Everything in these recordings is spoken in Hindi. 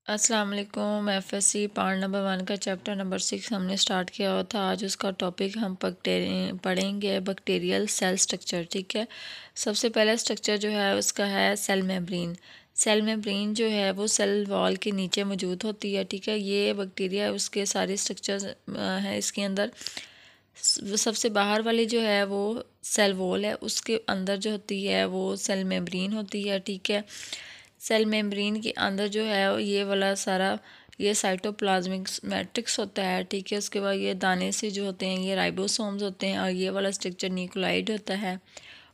अस्सलाम वालेकुम। एफएससी पार्ट नंबर 1 का चैप्टर नंबर 6 हमने स्टार्ट किया हुआ था। आज उसका टॉपिक हम पढ़ेंगे बैक्टीरियल सेल स्ट्रक्चर। ठीक है, सबसे पहला स्ट्रक्चर जो है उसका है सेल मेम्ब्रेन। सेल मेम्ब्रेन जो है वो सेल वॉल के नीचे मौजूद होती है। ठीक है, ये बैक्टीरिया है उसके सारे स्ट्रक्चर्स हैं इसके अंदर। सबसे बाहर वाली जो है वो सेल वॉल है, उसके अंदर जो होती है वो सेल मेम्ब्रेन होती है। ठीक है, सेल मेम्ब्रेन के अंदर जो है ये वाला सारा ये साइटोप्लाज्मिक मैट्रिक्स होता है। ठीक है, उसके बाद ये दाने से जो होते हैं ये राइबोसोम्स होते हैं और ये वाला स्ट्रक्चर न्यूक्लियोइड होता है।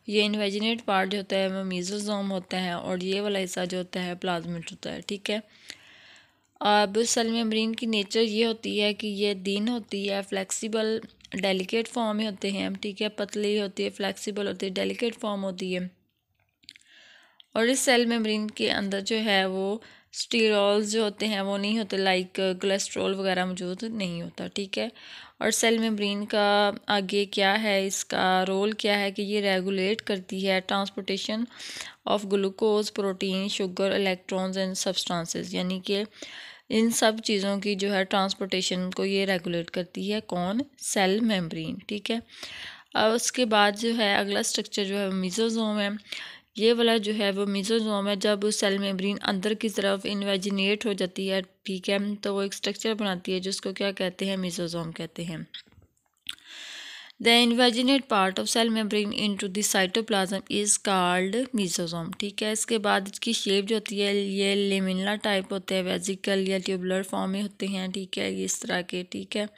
ये इन्वेजिनेट पार्ट जो होता है वो मेसोसोम होता है और ये वाला हिस्सा जो होता है प्लाज्मिड होता है। ठीक है, अब सेल मेम्ब्रेन की नेचर ये होती है कि ये दिन होती है, फ्लेक्सिबल डेलिकेट फॉर्म में होते हैं। ठीक है, पतली होती है, फ्लेक्सिबल होती है, डेलिकेट फॉर्म होती है। और इस सेल मेम्ब्रेन के अंदर जो है वो स्टीरॉल्स जो होते हैं वो नहीं होते, लाइक कोलेस्ट्रॉल वगैरह मौजूद नहीं होता। ठीक है, और सेल मेम्ब्रेन का आगे क्या है, इसका रोल क्या है कि ये रेगुलेट करती है transportation of glucose, protein, sugar, electrons and substances, यानी कि इन सब चीज़ों की जो है ट्रांसपोर्टेशन को ये रेगुलेट करती है। कौन? Cell membrane. ठीक है, अब उसके बाद जो है अगला स्ट्रक्चर जो है मेसोसोम है। ये वाला जो है वो मेसोसोम है। जब सेल मेम्ब्रेन अंदर की तरफ इन्वेजिनेट हो जाती है, ठीक है, तो वो एक स्ट्रक्चर बनाती है जिसको क्या कहते हैं? मेसोसोम कहते हैं। The invaginate part of cell membrane into the cytoplasm is called mesosome. ठीक है, इसके बाद इसकी शेप जो होती है ये लेमिनला टाइप होते हैं, वेजिकल या ट्यूबुलर फॉर्म में होते हैं। ठीक है, इस तरह के। ठीक है,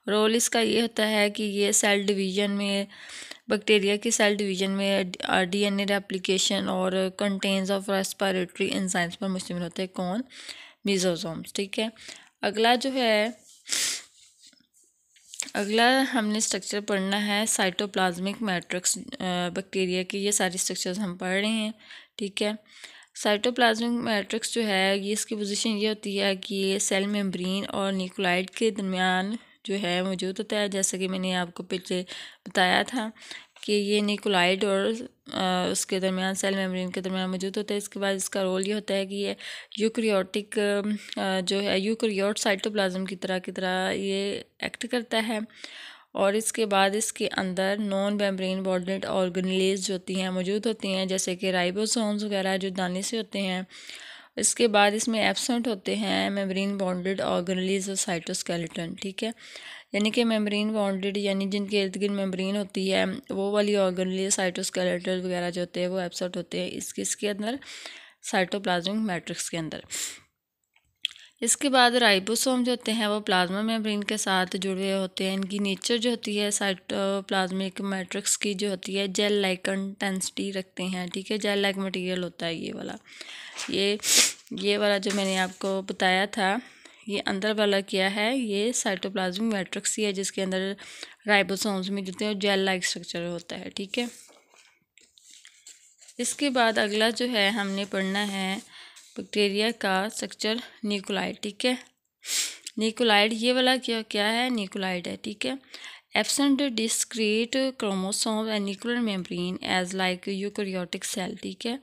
रोल इसका ये होता है कि ये सेल डिवीजन में, बैक्टीरिया की सेल डिवीजन में डीएनए रेप्लिकेशन और कंटेन्स ऑफ रेस्पिरेटरी एंजाइम्स पर मुश्तमिल होते हैं। कौन? मेसोसोम्स। ठीक है, अगला हमने स्ट्रक्चर पढ़ना है साइटोप्लाज्मिक मैट्रिक्स बैक्टीरिया के। ये सारी स्ट्रक्चर्स हम पढ़ रहे हैं। ठीक है, साइटोप्लाज्मिक मैट्रिक्स जो है ये इसकी पोजीशन ये होती है कि ये सेल मेम्ब्रेन और न्यूक्लियोइड के दरमियान जो है मौजूद होता है। जैसे कि मैंने आपको पीछे बताया था कि ये न्यूक्लियोइड और उसके दरमियान, सेल मेम्ब्रेन के दरमियान मौजूद होता है। इसके बाद इसका रोल ये होता है कि ये यूकैरियोटिक जो है यूकैरियोट साइटोप्लाज्म की तरह ये एक्ट करता है। और इसके बाद इसके अंदर नॉन मेम्ब्रेन बॉन्डेड ऑर्गेनेल्स जो होती हैं मौजूद होती हैं, जैसे कि राइबोसोम्स वगैरह जो दाने से होते हैं। इसके बाद इसमें एब्सेंट होते हैं मेम्ब्रेन बॉन्डेड ऑर्गेनेल्स और साइटोस्केलेटन। ठीक है, यानी कि मेम्ब्रेन बॉन्डेड यानी जिनके इर्द गिर्द मेम्ब्रेन होती है वो वाली ऑर्गेनेल्स, साइटोस्केलेटन वगैरह जो होते हैं वो एब्सेंट होते हैं इसके अंदर, साइटोप्लाज्मिक मैट्रिक्स के अंदर। इसके बाद राइबोसोम जो होते हैं वो प्लाज्मा मेम्ब्रेन के साथ जुड़े होते हैं। इनकी नेचर जो होती है साइटोप्लाज्मिक मैट्रिक्स की जो होती है जेल लाइक कंटेंसिटी रखते हैं। ठीक है, जेल लाइक मटेरियल होता है ये वाला जो मैंने आपको बताया था। ये अंदर वाला क्या है? ये साइटोप्लाज्मिक मैट्रिक्स ही है जिसके अंदर राइबोसोम्स में जो है जेल लाइक स्ट्रक्चर होता है। ठीक है, इसके बाद अगला जो है हमने पढ़ना है बैक्टीरिया का स्ट्रक्चर न्यूक्लियोइड। ठीक है, न्यूक्लियोइड ये वाला क्या है? न्यूक्लियोइड है। ठीक है, absent discrete chromosome and nuclear membrane as like eukaryotic cell. ठीक है,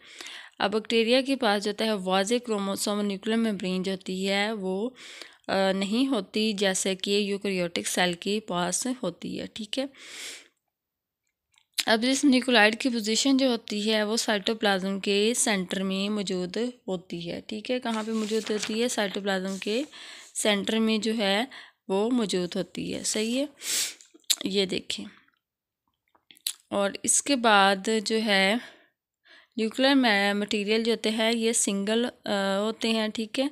अब बैक्टीरिया के पास जो है वाज़े क्रोमोसोम और न्यूक्लियर मेम्ब्रेन जो होती है वो नहीं होती जैसे कि यूकैरियोटिक सेल के पास होती है। ठीक है, अब इस न्यूक्लियोइड की पोजीशन जो होती है वो साइटोप्लाज्म के सेंटर में मौजूद होती है। ठीक है, कहाँ पे मौजूद होती है? साइटोप्लाज्म के सेंटर में जो है वो मौजूद होती है। सही है, ये देखें। और इसके बाद जो है न्यूक्लियर मटेरियल जो होते हैं ये सिंगल होते हैं। ठीक है,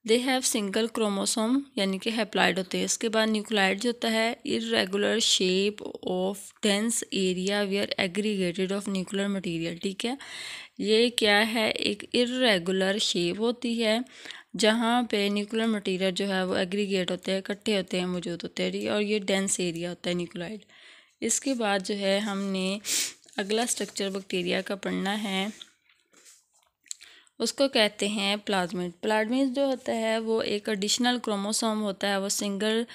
दे हैव सिंगल क्रोमोसोम यानी कि हैप्लॉइड होते हैं। इसके बाद न्यूक्लियोइड जो होता है irregular shape of dense area where aggregated of nuclear material. ठीक है, ये क्या है? एक इरेगुलर शेप होती है जहाँ पे न्यूक्लियर मटेरियल जो है वो एग्रीगेट होते हैं, इकट्ठे होते हैं, मौजूद होते हैं। और ये डेंस एरिया होता है न्यूक्लियोइड। इसके बाद जो है हमने अगला स्ट्रक्चर बैक्टीरिया का पढ़ना है, उसको कहते हैं प्लाज्मिड। प्लाज्मिड जो होता है वो एक एडिशनल क्रोमोसोम होता है, वो सिंगल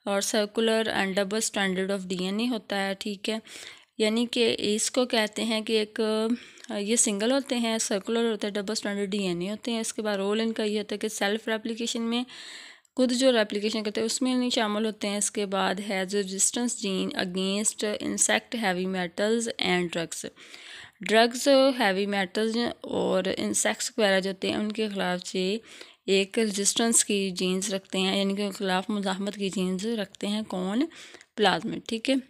और circular and double stranded of DNA होता है। ठीक है, यानी कि इसको कहते हैं कि एक ये सिंगल होते हैं, सर्कुलर होते हैं, डबल स्ट्रैंडेड डीएनए होते हैं। इसके बाद रोल इनका ये होता है कि सेल्फ रेप्लिकेशन में खुद जो रेप्लिकेशन करते हैं उसमें नहीं शामिल होते हैं। इसके बाद has resistance gene against insect, heavy metals and drugs, heavy metals और इंसेक्ट्स वगैरह जो होते हैं उनके ख़िलाफ़ ये एक रेजिस्टेंस की जीन्स रखते हैं, यानी कि उनके ख़िलाफ़ मुज़ाहमत की जीन्स रखते हैं कौन, प्लाज्मिड। ठीक है।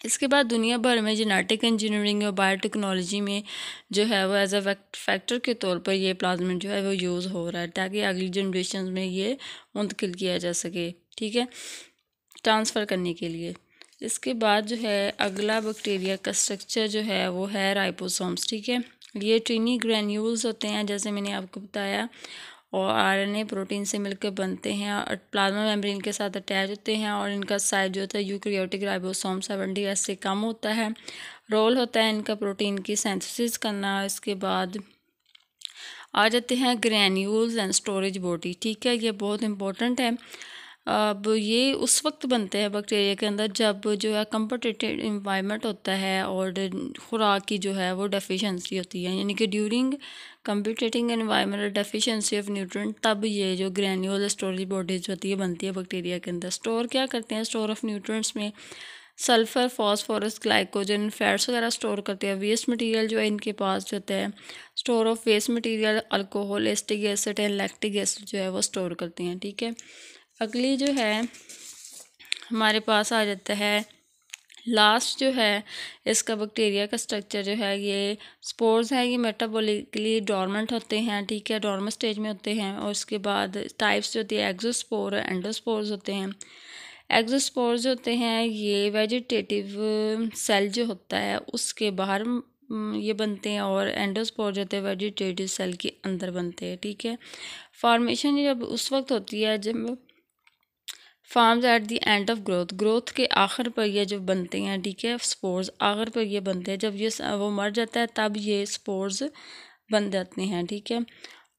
इसके बाद दुनिया भर में जेनेटिक इंजीनियरिंग और बायोटेक्नोलॉजी में जो है वो एज अ फैक्टर के तौर पर ये प्लाज्मिड जो है वो यूज़ हो रहा है ताकि अगली जनरेशन में ये मुंतकिल किया जा सके। ठीक है, ट्रांसफ़र करने के लिए। इसके बाद जो है अगला बैक्टीरिया का स्ट्रक्चर जो है वो है राइबोसोम्स। ठीक है, ये ट्रिनी ग्रैन्यूल्स होते हैं जैसे मैंने आपको बताया, और आरएनए प्रोटीन से मिलकर बनते हैं और प्लाज्मा मेम्ब्रेन के साथ अटैच होते हैं, और इनका साइज जो होता है यूकैरियोटिक राइबोसोम 70 से कम होता है। रोल होता है इनका प्रोटीन की सिंथेसिस करना। इसके बाद आ जाते हैं ग्रैन्यूल्स एंड स्टोरेज बॉडी। ठीक है, ये बहुत इंपॉर्टेंट है। अब ये उस वक्त बनते हैं बैक्टीरिया के अंदर जब जो है कम्पिटिटिव इन्वायरमेंट होता है और खुराक की जो है वो डेफिशिएंसी होती है, यानी कि during competing environment deficiency of nutrient, तब ये जो ग्रैन्यूल स्टोरेज बॉडीज होती है बनती है बैक्टीरिया के अंदर। स्टोर क्या करते हैं, स्टोर ऑफ न्यूट्रिएंट्स में सल्फ़र, फास्फोरस, ग्लाइकोजन, फैट्स वगैरह स्टोर करते हैं। वेस्ट मटेरियल जो है इनके पास जो होता है, store of waste material alcohol, acetic acid and lactic acid जो है वो स्टोर करते हैं। ठीक है, अगली जो है हमारे पास आ जाता है लास्ट जो है इसका बैक्टीरिया का स्ट्रक्चर जो है, ये स्पोर्स है, ये मेटाबॉलिकली डॉर्मेंट होते हैं। ठीक है, डॉर्मेंट स्टेज में होते हैं। और उसके बाद टाइप्स जो होती है एक्सोस्पोर, एंडोस्पोर्स होते हैं। एक्सोस्पोर्स होते हैं ये वेजिटेटिव सेल जो होता है उसके बाहर ये बनते हैं, और एंडोस्पोर जो होते हैं वेजिटेटिव सेल के अंदर बनते हैं। ठीक है, फॉर्मेशन जब उस वक्त होती है जब forms at the end of growth के आखिर पर ये जो बनते हैं। ठीक है, स्पोर्स आखिर पर ये बनते हैं, जब ये वो मर जाता है तब ये स्पोर्स बन जाते हैं। ठीक है,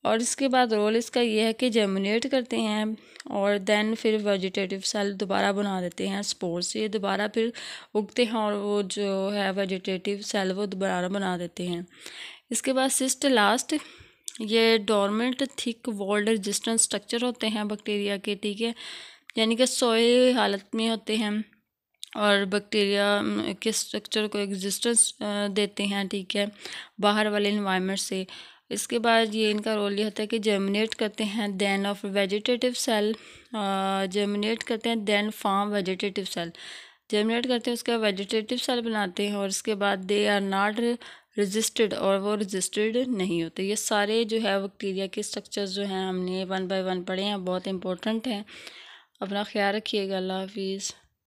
और इसके बाद रोल इसका ये है कि जर्मिनेट करते हैं और देन फिर वेजिटेटिव सेल दोबारा बना देते हैं स्पोर्स से, दोबारा फिर उगते हैं और वो जो है वेजिटेटिव सेल वो दोबारा बना देते हैं। इसके बाद सिस्ट लास्ट, ये dormant thick walled resistant structure होते हैं बैक्टीरिया के। ठीक है, यानी कि सोए हालत में होते हैं और बैक्टीरिया के स्ट्रक्चर को एग्जिस्टेंस देते हैं। ठीक है, बाहर वाले इन्वायरमेंट से। इसके बाद ये इनका रोल ये होता है कि जर्मिनेट करते हैं then of vegetative cell, germinate करते हैं then form vegetative cell, germinate करते हैं उसके बाद वेजिटेटिव सेल बनाते हैं, और इसके बाद दे आर नॉट रजिस्टेड, और वो रजिस्टेड नहीं होते। ये सारे जो है बैक्टीरिया के स्ट्रक्चर्स जो हैं हमने 1 बाय 1 पढ़े हैं, बहुत इंपॉर्टेंट हैं। अपना ख्याल रखिएगा। अल्लाह हाफिज़।